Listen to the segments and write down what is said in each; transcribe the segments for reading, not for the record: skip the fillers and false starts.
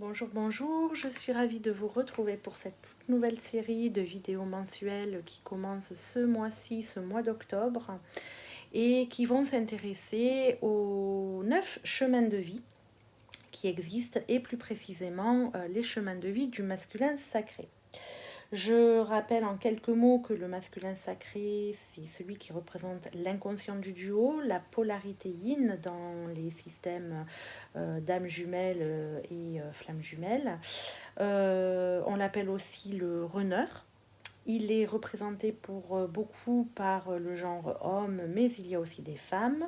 Bonjour, bonjour, je suis ravie de vous retrouver pour cette toute nouvelle série de vidéos mensuelles qui commence ce mois-ci, ce mois d'octobre, et qui vont s'intéresser aux 9 chemins de vie qui existent, et plus précisément les chemins de vie du masculin sacré. Je rappelle en quelques mots que le masculin sacré, c'est celui qui représente l'inconscient du duo, la polarité yin dans les systèmes d'âme jumelle et flamme jumelle. On l'appelle aussi le runner. Il est représenté pour beaucoup par le genre homme, mais il y a aussi des femmes.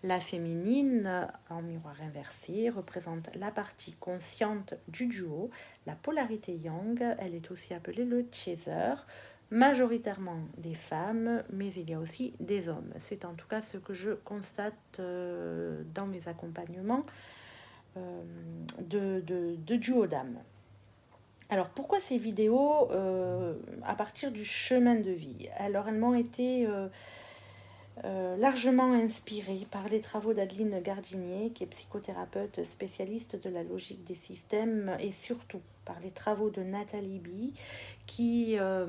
La féminine, en miroir inversé, représente la partie consciente du duo, la polarité yang. Elle est aussi appelée le chaser, majoritairement des femmes, mais il y a aussi des hommes. C'est en tout cas ce que je constate dans mes accompagnements de duo d'âme. Alors pourquoi ces vidéos à partir du chemin de vie? Alors elles m'ont été largement inspirée par les travaux d'Adeline Gardinier, qui est psychothérapeute spécialiste de la logique des systèmes, et surtout par les travaux de Nathalie B, qui a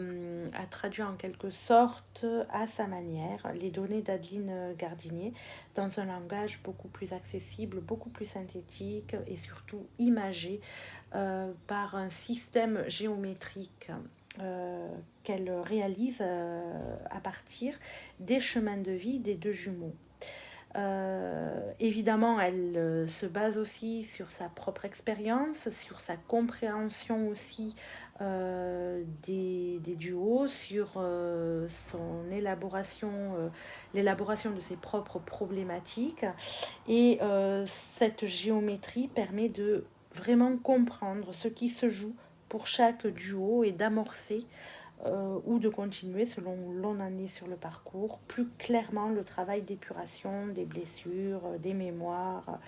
traduit en quelque sorte à sa manière les données d'Adeline Gardinier dans un langage beaucoup plus accessible, beaucoup plus synthétique et surtout imagé par un système géométrique qu'elle réalise à partir des chemins de vie des deux jumeaux. Évidemment, elle se base aussi sur sa propre expérience, sur sa compréhension aussi des duos, sur son élaboration, l'élaboration de ses propres problématiques. Et cette géométrie permet de vraiment comprendre ce qui se joue pour chaque duo et d'amorcer ou de continuer selon où l'on en est sur le parcours, plus clairement le travail d'épuration des blessures, des mémoires,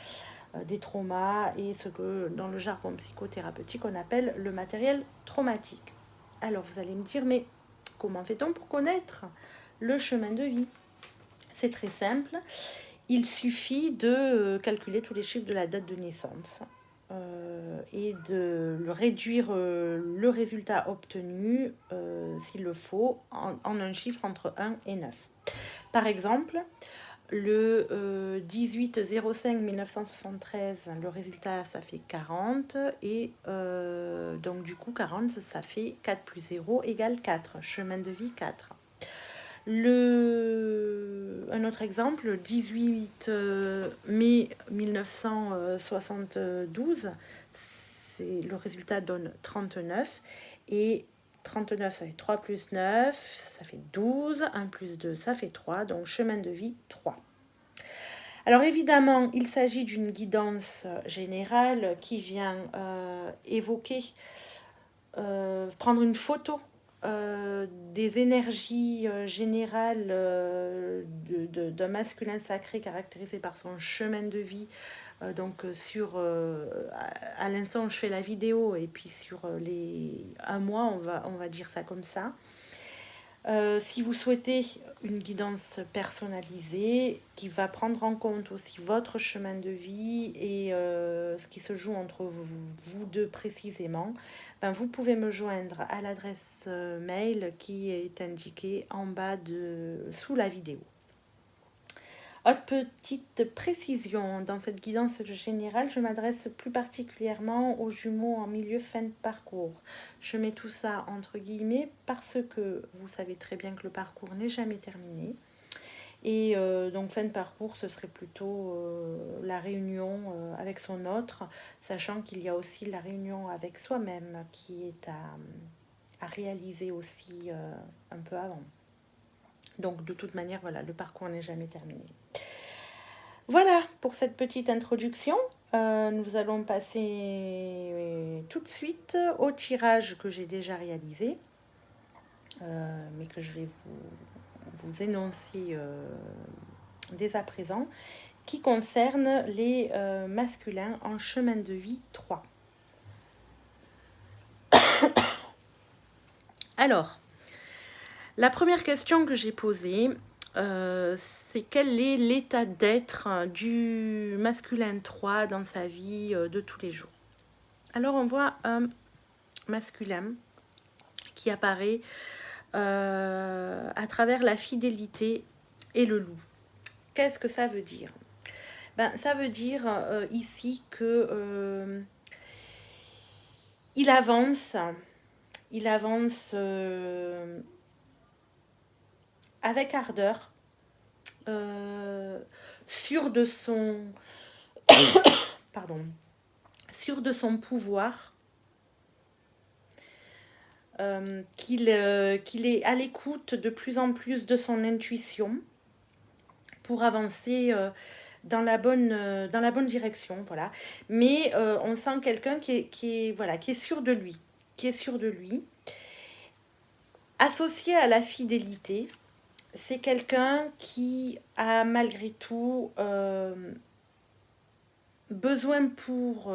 des traumas et ce que dans le jargon psychothérapeutique on appelle le matériel traumatique. Alors vous allez me dire, mais comment fait-on pour connaître le chemin de vie? C'est très simple, il suffit de calculer tous les chiffres de la date de naissance et de réduire le résultat obtenu, s'il le faut, en un chiffre entre 1 et 9. Par exemple, le 18-05-1973, le résultat, ça fait 40. Et donc, du coup, 40, ça fait 4 plus 0 égale 4. Chemin de vie 4. Un autre exemple, le 18 mai 1972, le résultat donne 39. Et 39, ça fait 3 plus 9, ça fait 12. 1 plus 2, ça fait 3. Donc, chemin de vie 3. Alors évidemment, il s'agit d'une guidance générale qui vient évoquer, prendre une photo des énergies générales d'un masculin sacré caractérisé par son chemin de vie. Donc à l'instant où je fais la vidéo et puis sur un mois, on va dire ça comme ça. Si vous souhaitez une guidance personnalisée qui va prendre en compte aussi votre chemin de vie et ce qui se joue entre vous deux précisément, ben vous pouvez me joindre à l'adresse mail qui est indiquée en bas sous la vidéo. Autre petite précision, dans cette guidance générale, je m'adresse plus particulièrement aux jumeaux en milieu fin de parcours. Je mets tout ça entre guillemets parce que vous savez très bien que le parcours n'est jamais terminé. Et donc fin de parcours, ce serait plutôt la réunion avec son autre, sachant qu'il y a aussi la réunion avec soi-même qui est à réaliser aussi un peu avant. Donc de toute manière, voilà, le parcours n'est jamais terminé. Voilà pour cette petite introduction. Nous allons passer tout de suite au tirage que j'ai déjà réalisé, mais que je vais vous énoncer dès à présent, qui concerne les masculins en chemin de vie 3. Alors, la première question que j'ai posée, c'est quel est l'état d'être du masculin 3 dans sa vie de tous les jours. Alors on voit un masculin qui apparaît à travers la fidélité et le loup. Qu'est-ce que ça veut dire? Ça veut dire ici que il avance avec ardeur, sûr de son pardon, sûr de son pouvoir, qu'il est à l'écoute de plus en plus de son intuition pour avancer dans la bonne direction, voilà. Mais on sent quelqu'un voilà, qui est sûr de lui, Associé à la fidélité, c'est quelqu'un qui a malgré tout besoin pour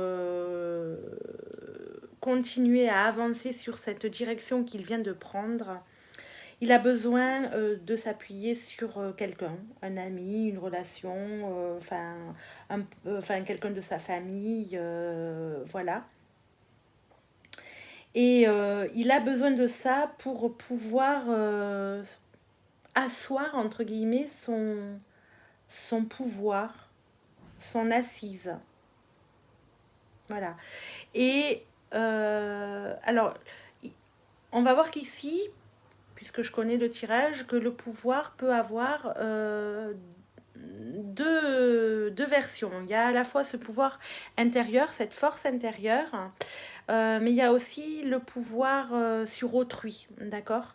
continuer à avancer sur cette direction qu'il vient de prendre. Il a besoin de s'appuyer sur quelqu'un, un ami, une relation, quelqu'un de sa famille, voilà. Et il a besoin de ça pour pouvoir asseoir, entre guillemets, son pouvoir, son assise. Voilà. Et alors, on va voir qu'ici, puisque je connais le tirage, que le pouvoir peut avoir deux versions. Il y a à la fois ce pouvoir intérieur, cette force intérieure, mais il y a aussi le pouvoir sur autrui, d'accord?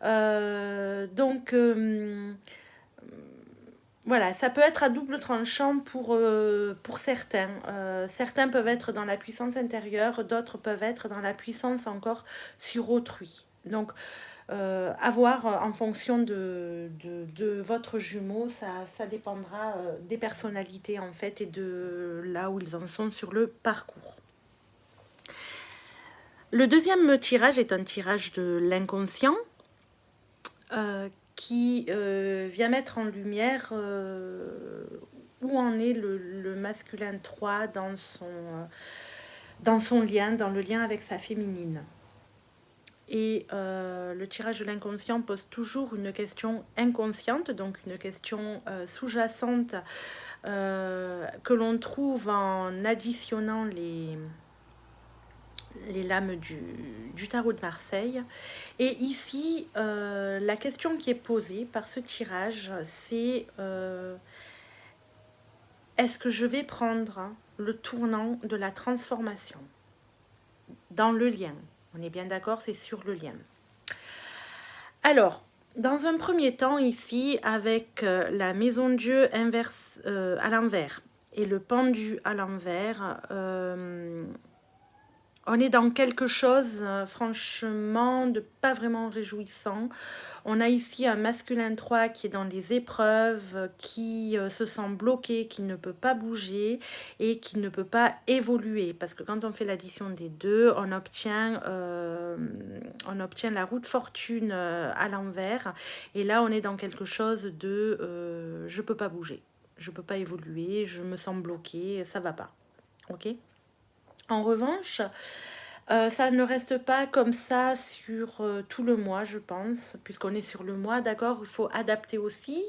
Donc, voilà, ça peut être à double tranchant pour certains. Certains peuvent être dans la puissance intérieure, d'autres peuvent être dans la puissance encore sur autrui. Donc, à voir en fonction de votre jumeau, ça dépendra des personnalités en fait et de là où ils en sont sur le parcours. Le deuxième tirage est un tirage de l'inconscient qui vient mettre en lumière où en est le masculin 3 dans son lien, dans le lien avec sa féminine. Et le tirage de l'inconscient pose toujours une question inconsciente, donc une question sous-jacente que l'on trouve en additionnant les lames du tarot de Marseille. Et ici, la question qui est posée par ce tirage, c'est est-ce que je vais prendre le tournant de la transformation dans le lien? On est bien d'accord, c'est sur le lien. Alors, dans un premier temps ici, avec la maison de Dieu inverse à l'envers et le pendu à l'envers, on est dans quelque chose, franchement, de pas vraiment réjouissant. On a ici un masculin 3 qui est dans les épreuves, qui se sent bloqué, qui ne peut pas bouger et qui ne peut pas évoluer. Parce que quand on fait l'addition des deux, on obtient la roue de fortune à l'envers. Et là, on est dans quelque chose de je peux pas bouger, je peux pas évoluer, je me sens bloqué, ça va pas. Ok ? En revanche, ça ne reste pas comme ça sur tout le mois, je pense, puisqu'on est sur le mois, d'accord, il faut adapter aussi.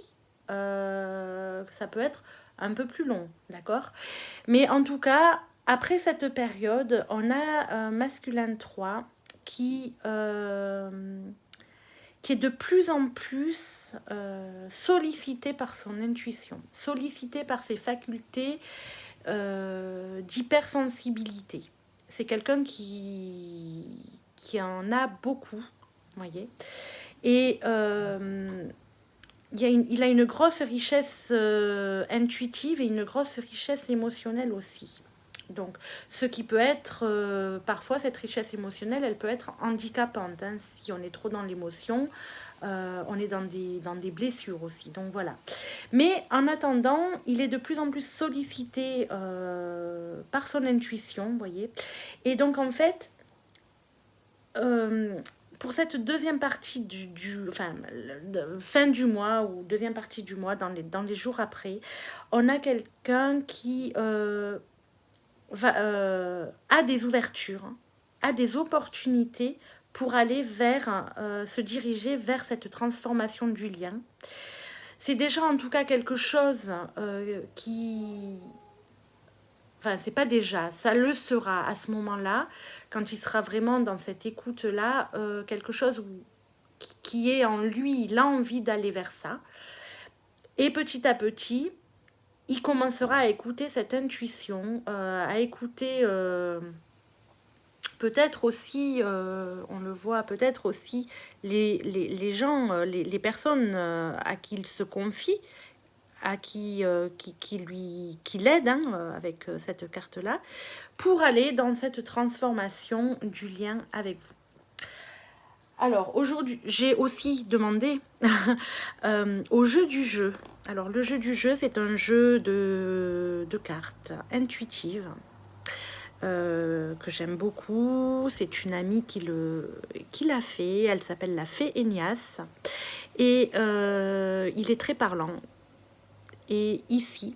Ça peut être un peu plus long, d'accord. Mais en tout cas, après cette période, on a un masculin 3 qui est de plus en plus sollicité par son intuition, sollicité par ses facultés d'hypersensibilité. C'est quelqu'un qui en a beaucoup, voyez. Et il a une grosse richesse intuitive et une grosse richesse émotionnelle aussi. Donc, ce qui peut être, parfois, cette richesse émotionnelle, elle peut être handicapante. Hein, si on est trop dans l'émotion, on est dans des blessures aussi. Donc, voilà. Mais en attendant, il est de plus en plus sollicité par son intuition, vous voyez. Et donc, en fait, pour cette deuxième partie fin du mois ou deuxième partie du mois, dans les jours après, on a quelqu'un qui a des ouvertures, a des opportunités pour aller vers, se diriger vers cette transformation du lien. C'est déjà en tout cas quelque chose qui... Enfin, c'est pas déjà, ça le sera à ce moment-là, quand il sera vraiment dans cette écoute-là, quelque chose qui est en lui, il a envie d'aller vers ça. Et petit à petit, il commencera à écouter cette intuition, à écouter peut-être aussi, on le voit, peut-être aussi les gens, les personnes à qui il se confie, à qui l'aide avec cette carte-là, pour aller dans cette transformation du lien avec vous. Alors, aujourd'hui, j'ai aussi demandé au jeu du jeu. Alors, le jeu du jeu, c'est un jeu de cartes intuitives que j'aime beaucoup. C'est une amie qui l'a fait. Elle s'appelle la fée Enias. Et il est très parlant. Et ici,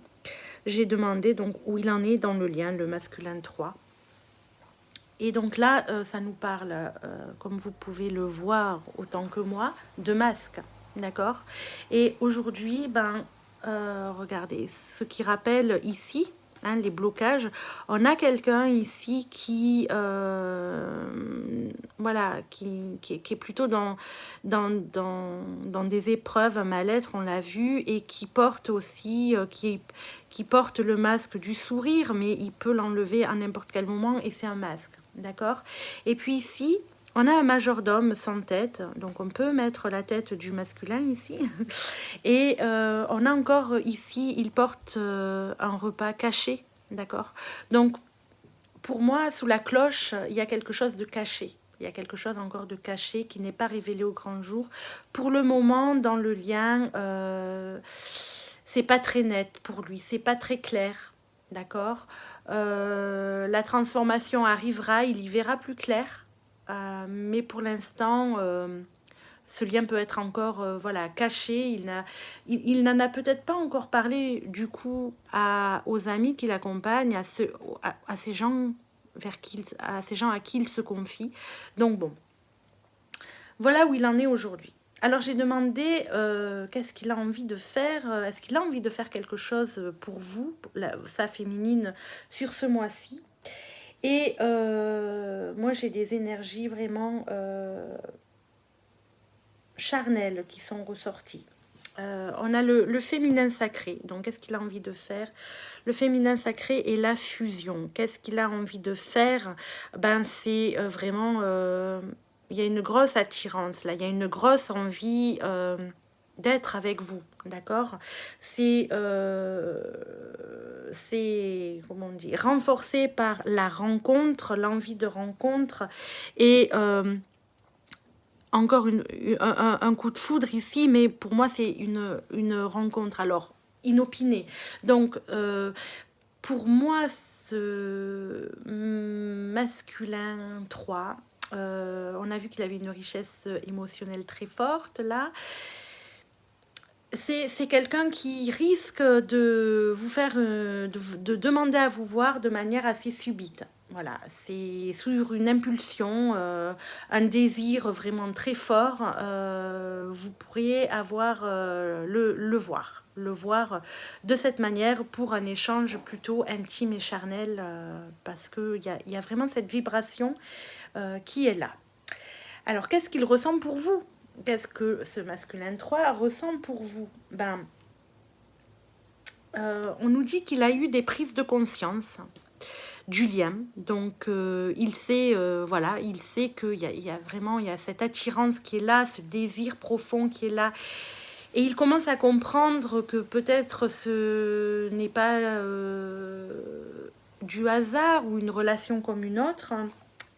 j'ai demandé donc où il en est dans le lien, le masculin 3. Et donc là, ça nous parle, comme vous pouvez le voir autant que moi, de masques, d'accord? Et aujourd'hui, regardez, ce qui rappelle ici, les blocages, on a quelqu'un ici qui, voilà, qui est plutôt dans des épreuves, un mal-être, on l'a vu, et qui porte aussi, qui porte le masque du sourire, mais il peut l'enlever à n'importe quel moment, et c'est un masque. D'accord? Et puis ici, on a un majordome sans tête, donc on peut mettre la tête du masculin ici. Et on a encore ici, il porte un repas caché, d'accord? Donc pour moi, sous la cloche, il y a quelque chose de caché. Il y a quelque chose encore de caché qui n'est pas révélé au grand jour. Pour le moment, dans le lien, c'est pas très net pour lui, c'est pas très clair. D'accord, la transformation arrivera, il y verra plus clair, mais pour l'instant, ce lien peut être encore voilà, caché. Il n'en a peut-être pas encore parlé du coup aux amis qui l'accompagnent, à ces gens à qui il se confie. Donc bon, voilà où il en est aujourd'hui. Alors j'ai demandé qu'est-ce qu'il a envie de faire. Est-ce qu'il a envie de faire quelque chose pour vous, sa féminine, sur ce mois-ci? Et moi j'ai des énergies vraiment charnelles qui sont ressorties. On a le féminin sacré. Donc qu'est-ce qu'il a envie de faire? Le féminin sacré et la fusion. Qu'est-ce qu'il a envie de faire? C'est vraiment... il y a une grosse attirance là, il y a une grosse envie d'être avec vous, d'accord? C'est comment on dit, renforcé par la rencontre, l'envie de rencontre, et encore un coup de foudre ici, mais pour moi c'est une rencontre, alors inopinée. Donc pour moi, ce masculin 3, on a vu qu'il avait une richesse émotionnelle très forte là. C'est quelqu'un qui risque de vous faire, de demander à vous voir de manière assez subite. Voilà, c'est sur une impulsion, un désir vraiment très fort. Vous pourriez avoir le voir de cette manière pour un échange plutôt intime et charnel, parce qu'il y a vraiment cette vibration qui est là. Alors, qu'est-ce qu'il ressent pour vous? Qu'est-ce que ce masculin 3 ressent pour vous? On nous dit qu'il a eu des prises de conscience du lien. Donc, il sait, voilà, il sait qu'il y a vraiment cette attirance qui est là, ce désir profond qui est là. Et il commence à comprendre que peut-être ce n'est pas du hasard ou une relation comme une autre.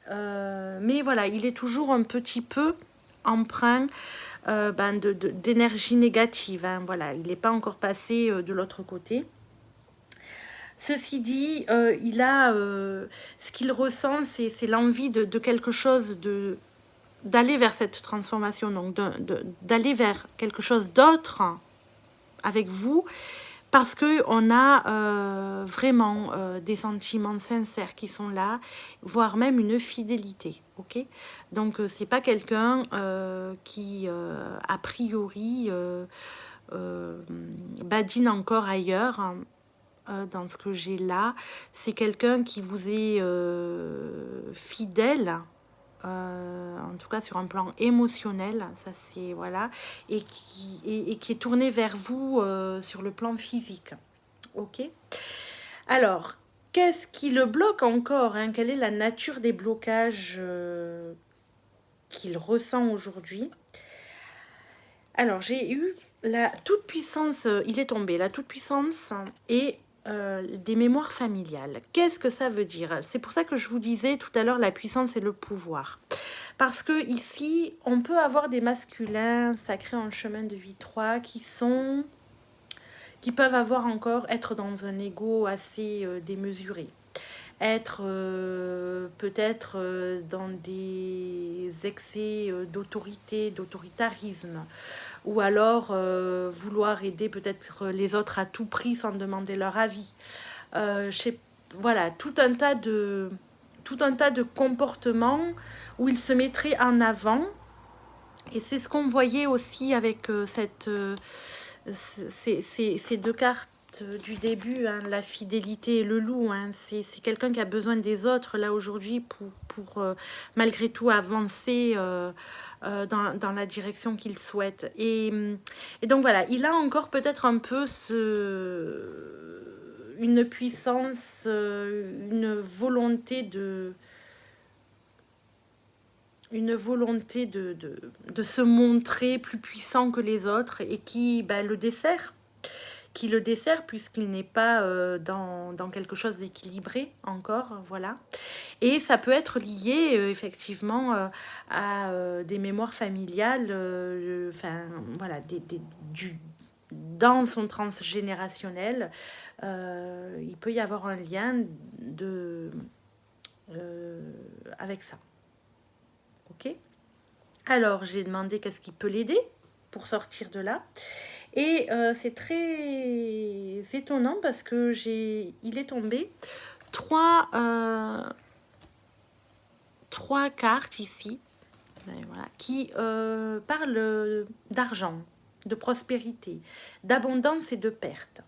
Mais voilà, il est toujours un petit peu empreint d'énergie négative. Voilà, il n'est pas encore passé de l'autre côté. Ceci dit, il a ce qu'il ressent, c'est l'envie de quelque chose, d'aller vers cette transformation, donc d'aller vers quelque chose d'autre avec vous, parce qu'on a vraiment des sentiments sincères qui sont là, voire même une fidélité, ok? Donc, c'est pas quelqu'un qui, a priori, badine encore ailleurs, hein, dans ce que j'ai là. C'est quelqu'un qui vous est fidèle, en tout cas sur un plan émotionnel, ça c'est voilà, et qui est tourné vers vous sur le plan physique. Ok. Alors, qu'est-ce qui le bloque encore, hein? Quelle est la nature des blocages qu'il ressent aujourd'hui? Alors, j'ai eu la toute-puissance, il est tombé, la toute-puissance et des mémoires familiales. Qu'est-ce que ça veut dire? C'est pour ça que je vous disais tout à l'heure la puissance et le pouvoir. Parce que ici, on peut avoir des masculins sacrés en chemin de vie 3 qui peuvent avoir encore, être dans un ego assez démesuré. Être peut-être dans des excès d'autorité, d'autoritarisme, ou alors vouloir aider peut-être les autres à tout prix sans demander leur avis. Voilà, tout un tas de comportements où ils se mettraient en avant. Et c'est ce qu'on voyait aussi avec ces deux cartes du début, hein, la fidélité et le loup. Hein, c'est quelqu'un qui a besoin des autres là aujourd'hui pour malgré tout avancer dans la direction qu'il souhaite. Et donc voilà, il a encore peut-être un peu une puissance, une volonté de se montrer plus puissant que les autres et qui le dessert. Puisqu'il n'est pas dans quelque chose d'équilibré encore, voilà. Et ça peut être lié effectivement à des mémoires familiales, voilà, dans son transgénérationnel, il peut y avoir un lien avec ça. Ok. Alors, j'ai demandé qu'est-ce qui peut l'aider pour sortir de là. Et c'est très étonnant parce que il est tombé trois cartes ici, voilà, qui parlent d'argent, de prospérité, d'abondance et de perte.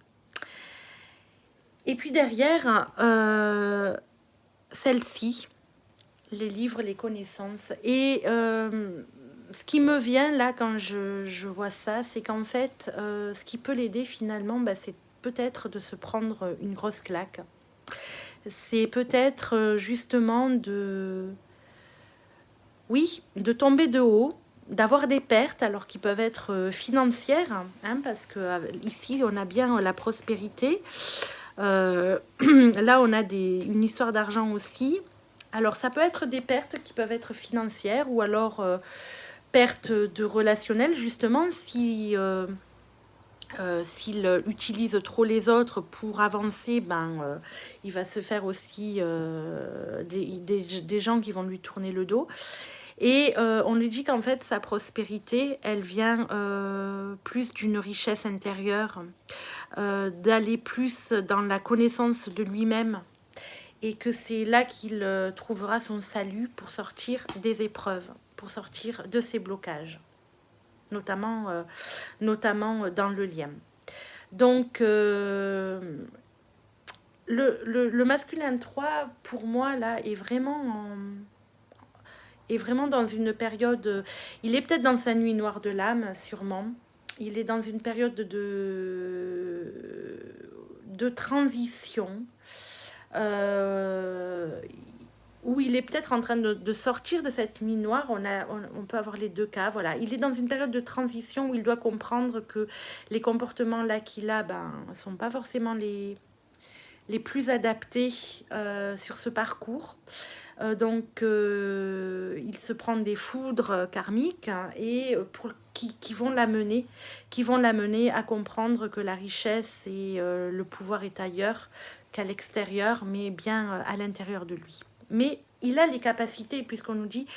Et puis derrière, celle-ci, les livres, les connaissances. Et ce qui me vient là quand je vois ça, c'est qu'en fait, ce qui peut l'aider finalement, c'est peut-être de se prendre une grosse claque. C'est peut-être justement de tomber de haut, d'avoir des pertes, alors qui peuvent être financières, hein, parce que ici, on a bien la prospérité. Là, on a une histoire d'argent aussi. Alors, ça peut être des pertes qui peuvent être financières ou alors pertes de relationnel, justement, s'il utilise trop les autres pour avancer, il va se faire aussi des gens qui vont lui tourner le dos. Et on lui dit qu'en fait, sa prospérité, elle vient plus d'une richesse intérieure, d'aller plus dans la connaissance de lui-même, et que c'est là qu'il trouvera son salut pour sortir des épreuves, pour sortir de ses blocages, notamment dans le lien. Donc, le masculin 3, pour moi, là, est vraiment dans une période... il est peut-être dans sa nuit noire de l'âme, sûrement. Il est dans une période de transition, où il est peut-être en train de sortir de cette nuit noire. On peut avoir les deux cas. Voilà. Il est dans une période de transition où il doit comprendre que les comportements là qu'il a ne sont pas forcément les plus adaptés sur ce parcours. Donc, il se prend des foudres karmiques, hein, et qui vont l'amener à comprendre que la richesse et le pouvoir est ailleurs qu'à l'extérieur, mais bien à l'intérieur de lui. Mais il a les capacités, puisqu'on nous dit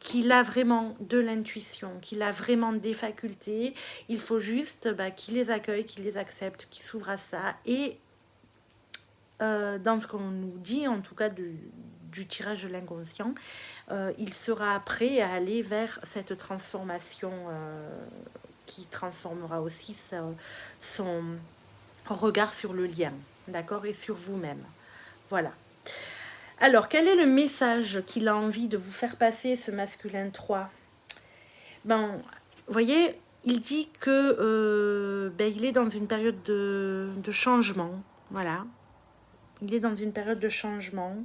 qu'il a vraiment de l'intuition, qu'il a vraiment des facultés. Il faut juste qu'il les accueille, qu'il les accepte, qu'il s'ouvre à ça. Et dans ce qu'on nous dit, en tout cas du tirage de l'inconscient, il sera prêt à aller vers cette transformation qui transformera aussi son regard sur le lien, d'accord, et sur vous-même. Voilà. Alors, quel est le message qu'il a envie de vous faire passer, ce masculin 3 ? Vous voyez, il dit que il est dans une période de changement. Voilà. Il est dans une période de changement.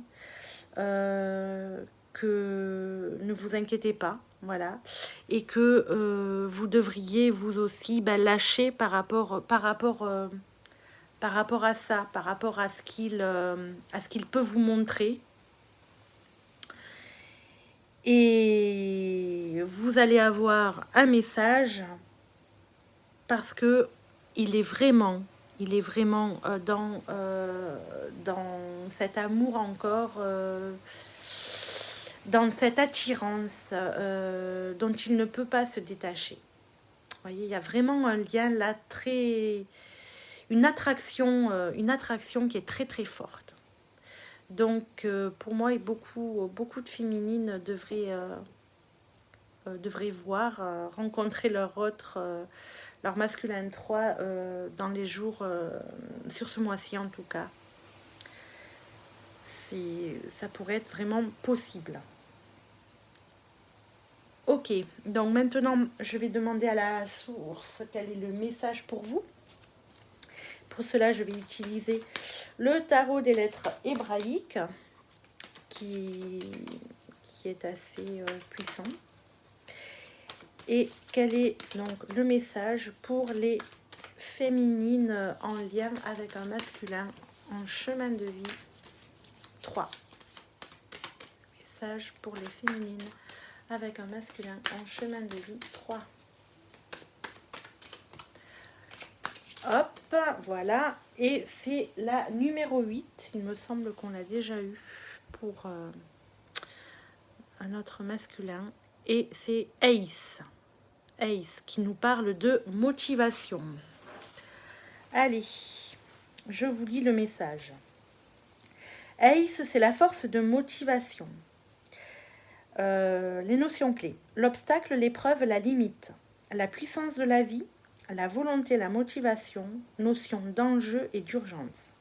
Que ne vous inquiétez pas. Voilà. Et que vous devriez vous aussi lâcher par rapport à ça, par rapport à ce qu'il peut vous montrer. Et vous allez avoir un message parce que il est vraiment dans cet amour encore, dans cette attirance dont il ne peut pas se détacher. Vous voyez, il y a vraiment un lien là une attraction qui est très très forte. Donc pour moi, beaucoup de féminines devraient voir rencontrer leur masculin 3 dans les jours, sur ce mois-ci en tout cas. Ça pourrait être vraiment possible. Ok, donc maintenant je vais demander à la source quel est le message pour vous. Pour cela, je vais utiliser le tarot des lettres hébraïques qui est assez puissant. Et quel est donc le message pour les féminines en lien avec un masculin en chemin de vie 3. Message pour les féminines avec un masculin en chemin de vie 3. Hop, voilà. Et c'est la numéro 8. Il me semble qu'on l'a déjà eu pour un autre masculin. Et c'est Ace. Ace qui nous parle de motivation. Allez, je vous lis le message. Ace, c'est la force de motivation. Les notions clés. L'obstacle, l'épreuve, la limite. La puissance de la vie, la volonté, la motivation, notion d'enjeu et d'urgence.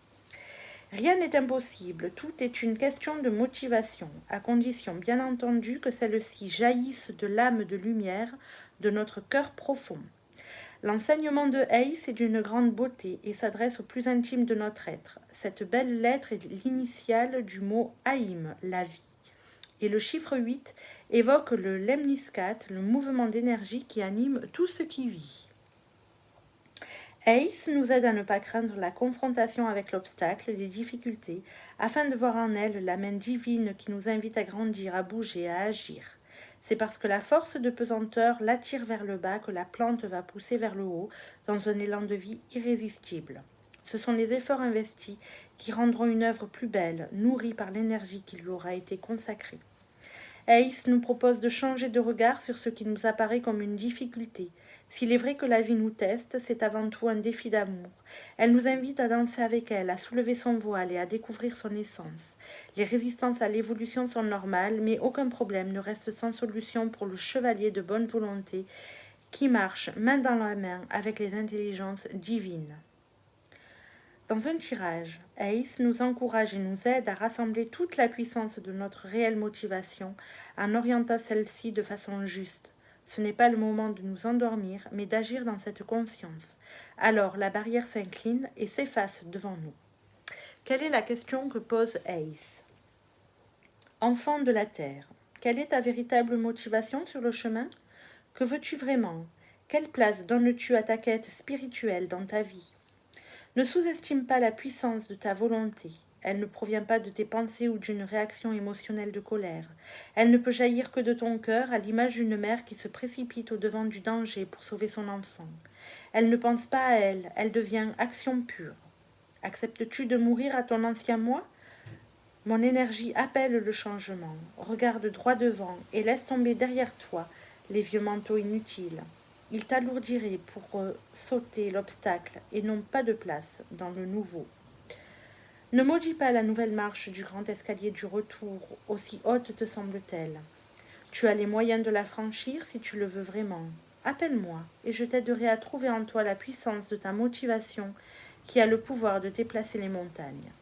Rien n'est impossible, tout est une question de motivation, à condition bien entendu que celle-ci jaillisse de l'âme de lumière de notre cœur profond. L'enseignement de Ace est d'une grande beauté et s'adresse au plus intime de notre être. Cette belle lettre est l'initiale du mot Haïm, la vie. Et le chiffre 8 évoque le lemniscat, le mouvement d'énergie qui anime tout ce qui vit. Ace nous aide à ne pas craindre la confrontation avec l'obstacle, les difficultés, afin de voir en elle la main divine qui nous invite à grandir, à bouger, à agir. C'est parce que la force de pesanteur l'attire vers le bas que la plante va pousser vers le haut, dans un élan de vie irrésistible. Ce sont les efforts investis qui rendront une œuvre plus belle, nourrie par l'énergie qui lui aura été consacrée. Ace nous propose de changer de regard sur ce qui nous apparaît comme une difficulté. S'il est vrai que la vie nous teste, c'est avant tout un défi d'amour. Elle nous invite à danser avec elle, à soulever son voile et à découvrir son essence. Les résistances à l'évolution sont normales, mais aucun problème ne reste sans solution pour le chevalier de bonne volonté qui marche main dans la main avec les intelligences divines. Dans un tirage, Ace nous encourage et nous aide à rassembler toute la puissance de notre réelle motivation en orientant celle-ci de façon juste. Ce n'est pas le moment de nous endormir, mais d'agir dans cette conscience. Alors la barrière s'incline et s'efface devant nous. Quelle est la question que pose Ace ? Enfant de la Terre, quelle est ta véritable motivation sur le chemin ? Que veux-tu vraiment ? Quelle place donnes-tu à ta quête spirituelle dans ta vie ? Ne sous-estime pas la puissance de ta volonté. Elle ne provient pas de tes pensées ou d'une réaction émotionnelle de colère. Elle ne peut jaillir que de ton cœur, à l'image d'une mère qui se précipite au-devant du danger pour sauver son enfant. Elle ne pense pas à elle, elle devient action pure. Acceptes-tu de mourir à ton ancien moi ? Mon énergie appelle le changement. Regarde droit devant et laisse tomber derrière toi les vieux manteaux inutiles. Ils t'alourdiraient pour sauter l'obstacle et n'ont pas de place dans le nouveau. Ne maudis pas la nouvelle marche du grand escalier du retour, aussi haute te semble-t-elle. Tu as les moyens de la franchir si tu le veux vraiment. Appelle-moi et je t'aiderai à trouver en toi la puissance de ta motivation qui a le pouvoir de déplacer les montagnes.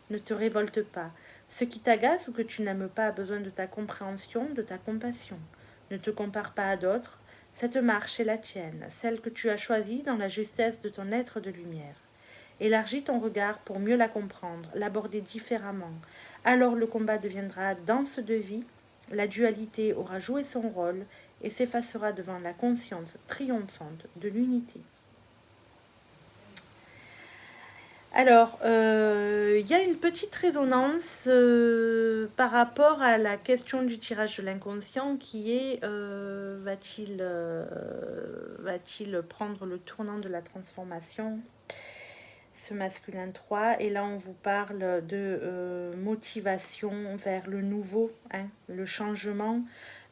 Ne te révolte pas. Ce qui t'agace ou que tu n'aimes pas a besoin de ta compréhension, de ta compassion. Ne te compare pas à d'autres. Cette marche est la tienne, celle que tu as choisie dans la justesse de ton être de lumière. Élargis ton regard pour mieux la comprendre, l'aborder différemment. Alors le combat deviendra danse de vie, la dualité aura joué son rôle et s'effacera devant la conscience triomphante de l'unité. Alors, il y a une petite résonance par rapport à la question du tirage de l'inconscient qui est va-t-il prendre le tournant de la transformation, ce masculin 3, et là on vous parle de motivation vers le nouveau, hein, le changement,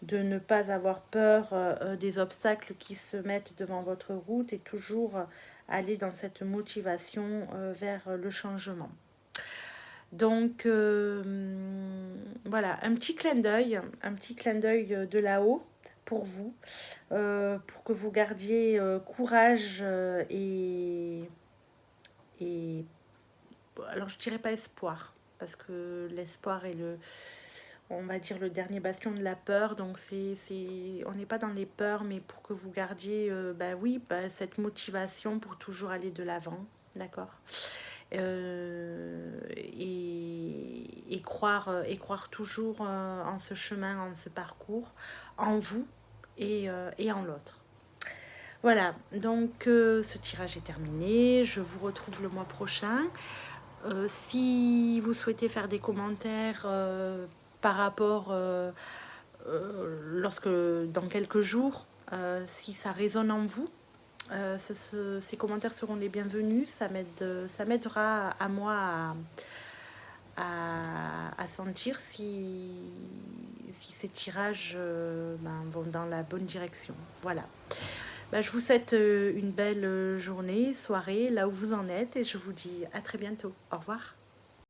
de ne pas avoir peur des obstacles qui se mettent devant votre route et toujours aller dans cette motivation vers le changement. Donc voilà, un petit clin d'œil de là-haut pour vous, pour que vous gardiez courage et alors je dirais pas espoir, parce que l'espoir est on va dire le dernier bastion de la peur, donc on n'est pas dans les peurs, mais pour que vous gardiez cette motivation pour toujours aller de l'avant, d'accord, et croire toujours en ce chemin, en ce parcours, en vous et en l'autre. Voilà, donc ce tirage est terminé, je vous retrouve le mois prochain. Si vous souhaitez faire des commentaires par rapport lorsque dans quelques jours, si ça résonne en vous, ces commentaires seront les bienvenus. Ça m'aidera à moi à sentir si ces tirages vont dans la bonne direction. Voilà. Je vous souhaite une belle journée, soirée, là où vous en êtes, et je vous dis à très bientôt. Au revoir.